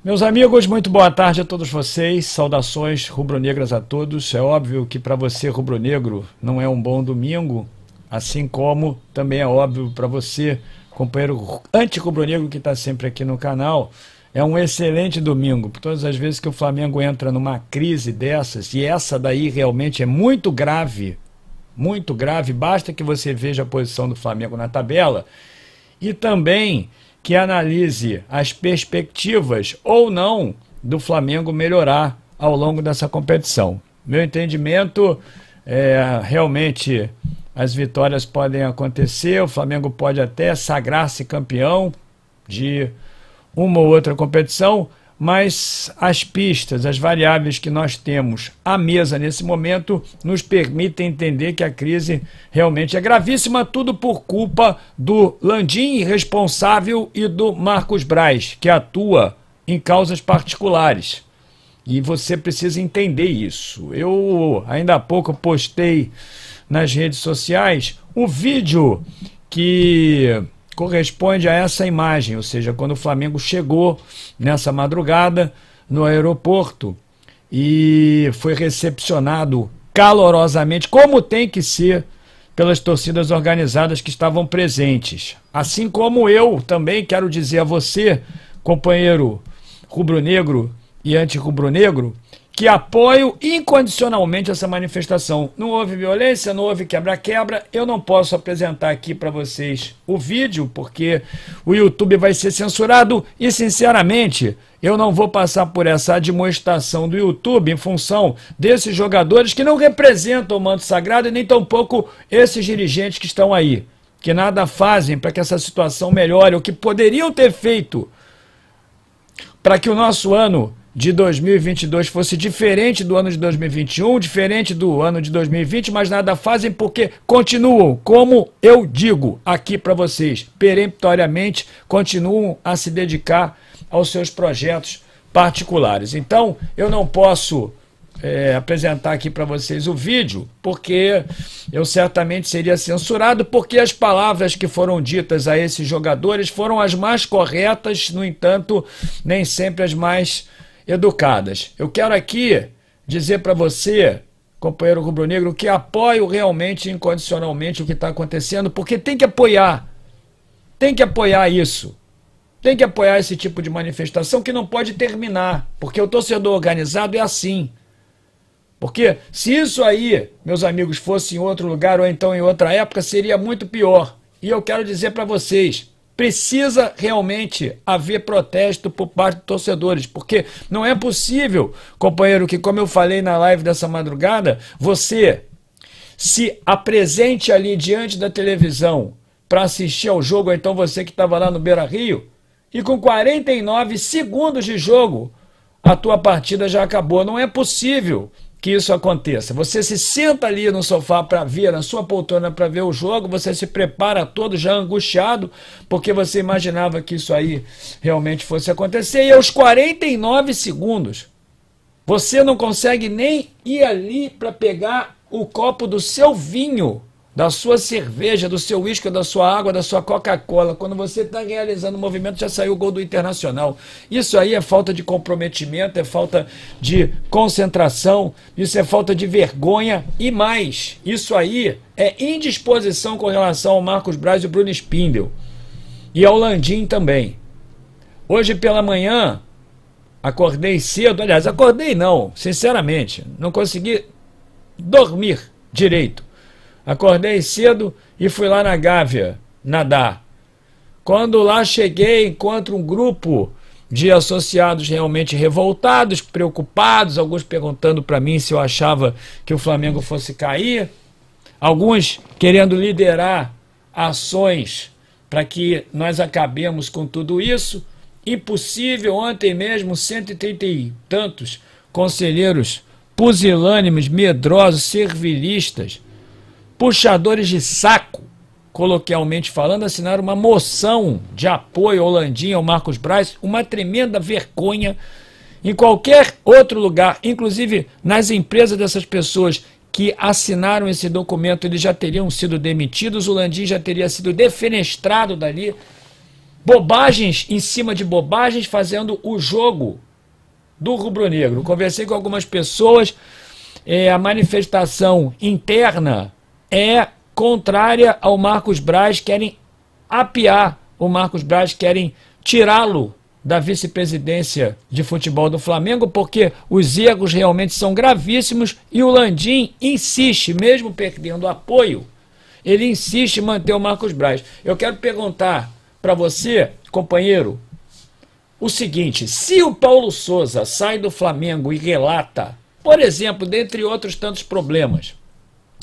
Meus amigos, muito boa tarde a todos vocês, saudações rubro-negras a todos. É óbvio que para você, rubro-negro, não é um bom domingo, assim como também é óbvio para você, companheiro anti-rubro-negro que está sempre aqui no canal, é um excelente domingo. Por todas as vezes que o Flamengo entra numa crise dessas, e essa daí realmente é muito grave, basta que você veja a posição do Flamengo na tabela, e também que analise as perspectivas ou não do Flamengo melhorar ao longo dessa competição. Meu entendimento realmente as vitórias podem acontecer, o Flamengo pode até sagrar-se campeão de uma ou outra competição, mas as pistas, as variáveis que nós temos à mesa nesse momento nos permitem entender que a crise realmente é gravíssima, tudo por culpa do Landim irresponsável e do Marcos Braz, que atua em causas particulares. E você precisa entender isso. Eu ainda há pouco postei nas redes sociais um vídeo que corresponde a essa imagem, ou seja, quando o Flamengo chegou nessa madrugada no aeroporto e foi recepcionado calorosamente, como tem que ser, pelas torcidas organizadas que estavam presentes. Assim como eu também quero dizer a você, companheiro rubro-negro e anti-rubro-negro, que apoio incondicionalmente essa manifestação. Não houve violência, não houve quebra-quebra. Eu não posso apresentar aqui para vocês o vídeo, porque o YouTube vai ser censurado e, sinceramente, eu não vou passar por essa admoestação do YouTube em função desses jogadores que não representam o manto sagrado e nem tampouco esses dirigentes que estão aí, que nada fazem para que essa situação melhore, o que poderiam ter feito para que o nosso ano de 2022 fosse diferente do ano de 2021, diferente do ano de 2020, mas nada fazem porque continuam, como eu digo aqui para vocês, peremptoriamente continuam a se dedicar aos seus projetos particulares. Então, eu não posso apresentar aqui para vocês o vídeo, porque eu certamente seria censurado, porque as palavras que foram ditas a esses jogadores foram as mais corretas, no entanto, nem sempre as mais educadas. Eu quero aqui dizer para você, companheiro rubro-negro, que apoio realmente incondicionalmente o que está acontecendo, porque tem que apoiar isso, tem que apoiar esse tipo de manifestação que não pode terminar, porque o torcedor organizado é assim. Porque se isso aí, meus amigos, fosse em outro lugar ou então em outra época, seria muito pior. E eu quero dizer para vocês, precisa realmente haver protesto por parte dos torcedores, porque não é possível, companheiro, que, como eu falei na live dessa madrugada, você se apresente ali diante da televisão para assistir ao jogo, ou então você que estava lá no Beira-Rio, e com 49 segundos de jogo, a tua partida já acabou. Não é possível que isso aconteça. Você se senta ali no sofá para ver, na sua poltrona para ver o jogo, você se prepara todo já angustiado, porque você imaginava que isso aí realmente fosse acontecer, e aos 49 segundos, você não consegue nem ir ali para pegar o copo do seu vinho, da sua cerveja, do seu uísque, da sua água, da sua Coca-Cola. Quando você está realizando o movimento, já saiu o gol do Internacional. Isso aí é falta de comprometimento, é falta de concentração, isso é falta de vergonha e mais. Isso aí é indisposição com relação ao Marcos Braz e o Bruno Spindel. E ao Landim também. Hoje pela manhã, acordei cedo, aliás, acordei não, sinceramente, não consegui dormir direito. Acordei cedo e fui lá na Gávea nadar. Quando lá cheguei, encontro um grupo de associados realmente revoltados, preocupados, alguns perguntando para mim se eu achava que o Flamengo fosse cair, alguns querendo liderar ações para que nós acabemos com tudo isso. Impossível. Ontem mesmo 130 e tantos conselheiros pusilânimes, medrosos, servilistas, puxadores de saco, coloquialmente falando, assinaram uma moção de apoio ao Landim, ao Marcos Braz, uma tremenda vergonha. Em qualquer outro lugar, inclusive nas empresas dessas pessoas que assinaram esse documento, eles já teriam sido demitidos, o Landim já teria sido defenestrado dali. bobagens em cima de bobagens, fazendo o jogo do rubro-negro. Conversei com algumas pessoas, a manifestação interna é contrária ao Marcos Braz, querem apiar o Marcos Braz, querem tirá-lo da vice-presidência de futebol do Flamengo, porque os erros realmente são gravíssimos e o Landim insiste, mesmo perdendo apoio, ele insiste em manter o Marcos Braz. Eu quero perguntar para você, companheiro, o seguinte: se o Paulo Souza sai do Flamengo e relata, por exemplo, dentre outros tantos problemas,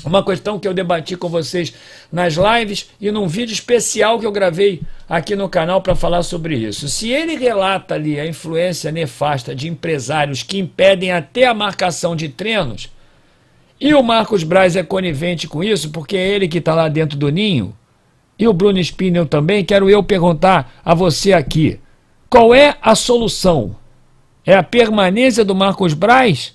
uma questão que eu debati com vocês nas lives e num vídeo especial que eu gravei aqui no canal para falar sobre isso. Se ele relata ali a influência nefasta de empresários que impedem até a marcação de treinos, e o Marcos Braz é conivente com isso, porque é ele que está lá dentro do ninho, e o Bruno Spindel também, quero eu perguntar a você aqui, qual é a solução? É a permanência do Marcos Braz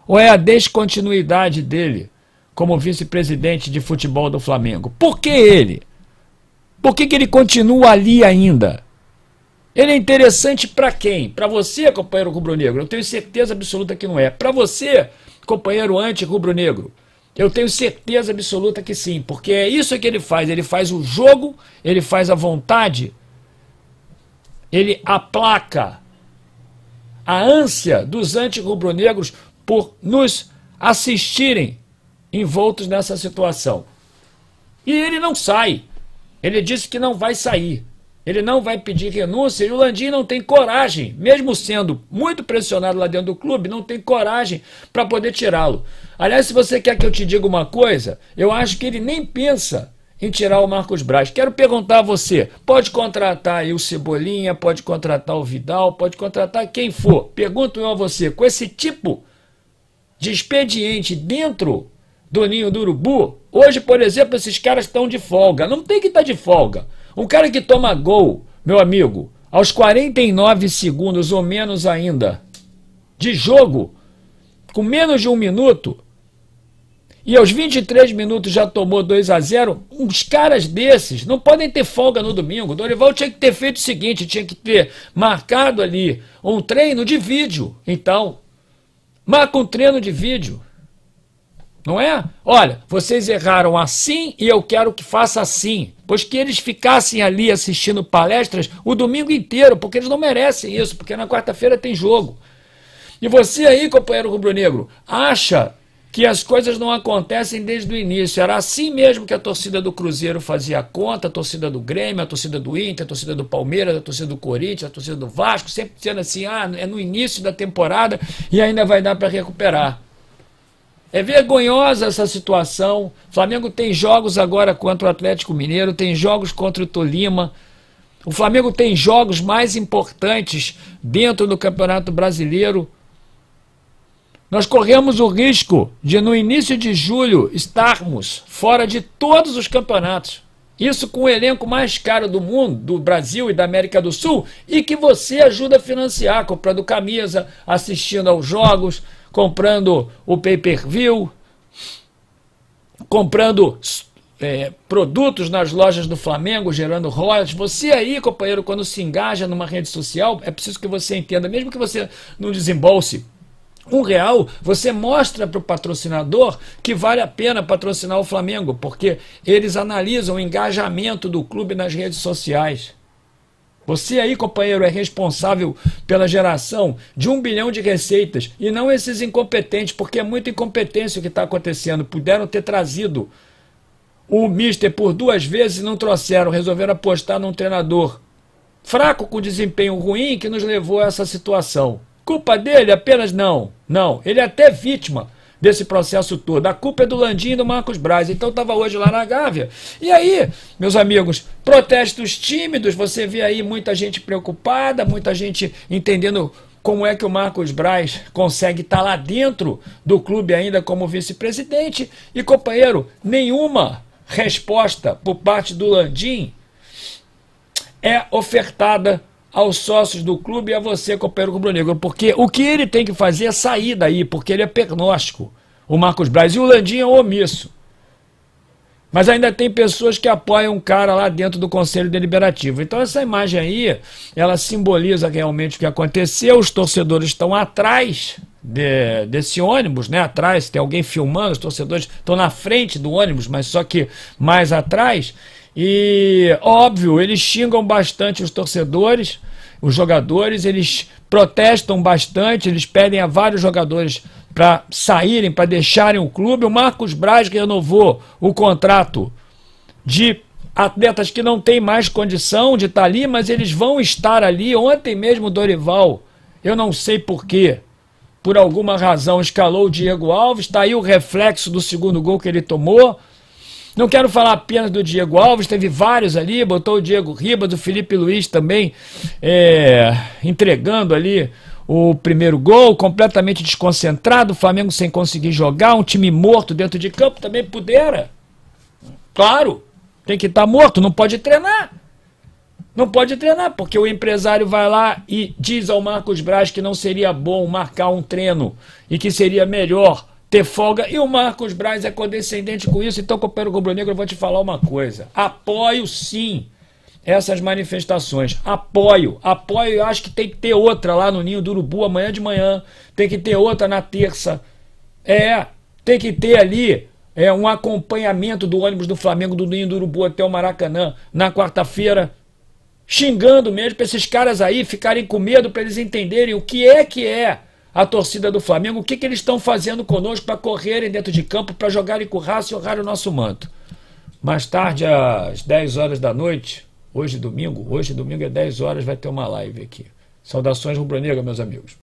ou é a descontinuidade dele como vice-presidente de futebol do Flamengo? Por que ele? Por que ele continua ali ainda? Ele é interessante para quem? Para você, companheiro rubro-negro? Eu tenho certeza absoluta que não é. Para você, companheiro anti-rubro-negro? Eu tenho certeza absoluta que sim, porque é isso que ele faz o jogo, ele faz a vontade, ele aplaca a ânsia dos anti-rubro-negros por nos assistirem envoltos nessa situação. E ele não sai. Ele disse que não vai sair. Ele não vai pedir renúncia e o Landim não tem coragem, mesmo sendo muito pressionado lá dentro do clube, não tem coragem para poder tirá-lo. Aliás, se você quer que eu te diga uma coisa, eu acho que ele nem pensa em tirar o Marcos Braz. Quero perguntar a você, pode contratar aí o Cebolinha, pode contratar o Vidal, pode contratar quem for. Pergunto eu a você, com esse tipo de expediente dentro do ninho do urubu, hoje, por exemplo, esses caras estão de folga. Não tem que estar de folga. Um cara que toma gol, meu amigo, aos 49 segundos ou menos ainda de jogo, com menos de um minuto, e aos 23 minutos já tomou 2-0, uns caras desses não podem ter folga no domingo. O Dorival tinha que ter feito o seguinte, tinha que ter marcado ali um treino de vídeo. Então, marca um treino de vídeo. Não é? Olha, vocês erraram assim e eu quero que faça assim. Pois que eles ficassem ali assistindo palestras o domingo inteiro, porque eles não merecem isso, porque na quarta-feira tem jogo. E você aí, companheiro rubro-negro, acha que as coisas não acontecem desde o início. Era assim mesmo que a torcida do Cruzeiro fazia conta, a torcida do Grêmio, a torcida do Inter, a torcida do Palmeiras, a torcida do Corinthians, a torcida do Vasco, sempre dizendo assim, é no início da temporada e ainda vai dar para recuperar. É vergonhosa essa situação. O Flamengo tem jogos agora contra o Atlético Mineiro, tem jogos contra o Tolima. O Flamengo tem jogos mais importantes dentro do Campeonato Brasileiro. Nós corremos o risco de, no início de julho, estarmos fora de todos os campeonatos. Isso com o elenco mais caro do mundo, do Brasil e da América do Sul, e que você ajuda a financiar, comprando camisa, assistindo aos jogos, comprando o pay-per-view, comprando produtos nas lojas do Flamengo, gerando royalties. Você aí, companheiro, quando se engaja numa rede social, é preciso que você entenda, mesmo que você não desembolse R$1, você mostra para o patrocinador que vale a pena patrocinar o Flamengo, porque eles analisam o engajamento do clube nas redes sociais. Você aí, companheiro, é responsável pela geração de 1 bilhão de receitas e não esses incompetentes, porque é muita incompetência o que está acontecendo. Puderam ter trazido o Mister por 2 vezes e não trouxeram, resolveram apostar num treinador fraco, com desempenho ruim, que nos levou a essa situação. Culpa dele? Apenas não. Não, ele é até vítima desse processo todo. A culpa é do Landim e do Marcos Braz. Então estava hoje lá na Gávea. E aí, meus amigos, protestos tímidos, você vê aí muita gente preocupada, muita gente entendendo como é que o Marcos Braz consegue estar lá dentro do clube ainda como vice-presidente. E, companheiro, nenhuma resposta por parte do Landim é ofertada aos sócios do clube e a você, companheiro rubro-negro, porque o que ele tem que fazer é sair daí, porque ele é pernóstico, o Marcos Braz, e o Landim é omisso. Mas ainda tem pessoas que apoiam um cara lá dentro do Conselho Deliberativo. Então essa imagem aí, ela simboliza realmente o que aconteceu. Os torcedores estão atrás desse ônibus, né? Atrás, tem alguém filmando, os torcedores estão na frente do ônibus, mas só que mais atrás. E, óbvio, eles xingam bastante os torcedores, os jogadores, eles protestam bastante, eles pedem a vários jogadores para saírem, para deixarem o clube. O Marcos Braz renovou o contrato de atletas que não têm mais condição de estar ali, mas eles vão estar ali. Ontem mesmo o Dorival, eu não sei porquê, por alguma razão escalou o Diego Alves, está aí o reflexo do segundo gol que ele tomou. Não quero falar apenas do Diego Alves, teve vários ali, botou o Diego Ribas, o Felipe Luiz também entregando ali o primeiro gol, completamente desconcentrado, o Flamengo sem conseguir jogar, um time morto dentro de campo também pudera. Claro, tem que estar morto, não pode treinar. Não pode treinar, porque o empresário vai lá e diz ao Marcos Braz que não seria bom marcar um treino e que seria melhor ter folga, e o Marcos Braz é condescendente com isso. Então, companheiro rubro-negro, eu vou te falar uma coisa. Apoio sim essas manifestações, apoio, eu acho que tem que ter outra lá no Ninho do Urubu amanhã de manhã, tem que ter outra na terça, tem que ter ali um acompanhamento do ônibus do Flamengo do Ninho do Urubu até o Maracanã na quarta-feira, xingando mesmo para esses caras aí ficarem com medo, para eles entenderem o que é a torcida do Flamengo, o que eles estão fazendo conosco para correrem dentro de campo, para jogarem com raça e honrar o nosso manto. Mais tarde, às 10 horas da noite, hoje domingo é 10 horas, vai ter uma live aqui. Saudações rubro-negra, meus amigos.